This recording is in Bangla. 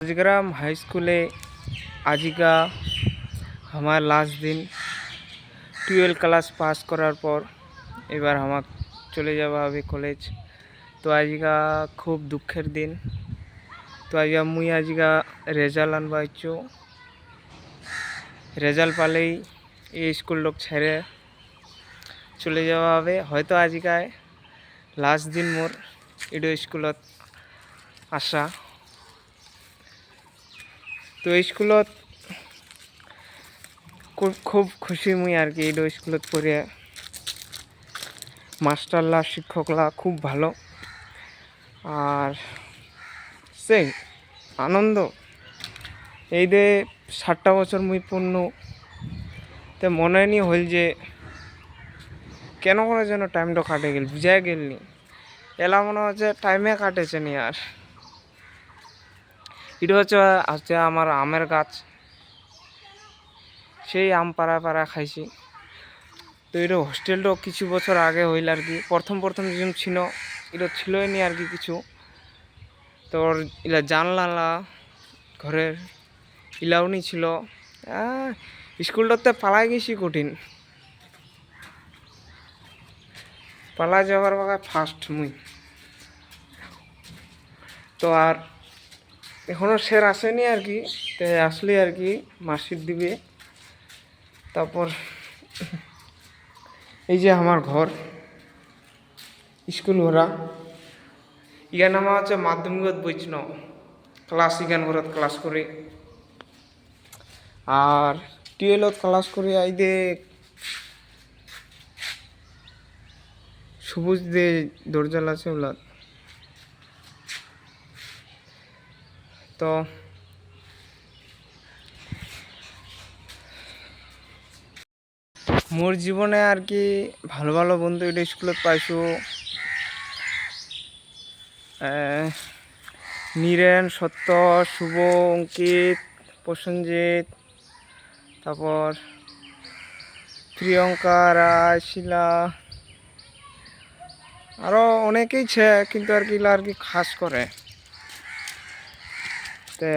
राजग्राम हाई स्कूले आज का हमारा लास्ट दिन 12 क्लास पास करार पर एबार हम चले जावा अभी कॉलेज। तो आज का खूब दुखेर दिन। तो आज का रेजाल्ट आनबा इच्छो रेजाल्ट पाले ये स्कूल लोग छेड़े चले जावा हबे। हयतो आज का लास्ट दिन मोर इडो स्कूल आसा। तो स्कूल खूब खुशी मुई और कि इडो स्कूल पढ़े मास्टारला शिक्षकला खूब भालो और से आनंद এই দে 7টা বছর মুই পূর্ণ তে মনে নি হইল যে কেন করে যেন টাইমটা কাটে গেল বুঝাই গেল নি এলা মনে হচ্ছে টাইমে কাটেছে নি। আর এটা হচ্ছে আমার আমের গাছ, সেই আম পাড়া পাড়া খাইছি। তো এটা হোস্টেলটাও কিছু বছর আগে হইল আর কি। প্রথম যেরকম ছিল এটা ছিলই নি আর কি কিছু। তোর ইলা জানলা ঘরের ইলাউনি ছিল। স্কুলটাতে পালাই গেছি কঠিন, পালা যাওয়ার বাগায় ফার্স্ট মুই। তো আর এখনো স্যার আসেনি আর কি, তো আসলে আর কি মার্কশিট দিবে। তারপর এই যে আমার ঘর স্কুল ঘরা ইয়ার নাম হচ্ছে মাধ্যমিকত বৈষ্ণ ক্লাস ইগান ঘরত ক্লাস করি। আর 12ত ক্লাস করি আই দে সবুজ দে দরজাল আছে ওলা। তো মোর জীবনে আর কি ভালো ভালো বন্ধু এটা স্কুলত পাইছো। নীরেন, সত্য, শুভ, অঙ্কিত, প্রসেনজিৎ, তারপর প্রিয়ঙ্কা, রায়, শিলা, আরও অনেকেই ছে কিন্তু আর কি খাস করে। তে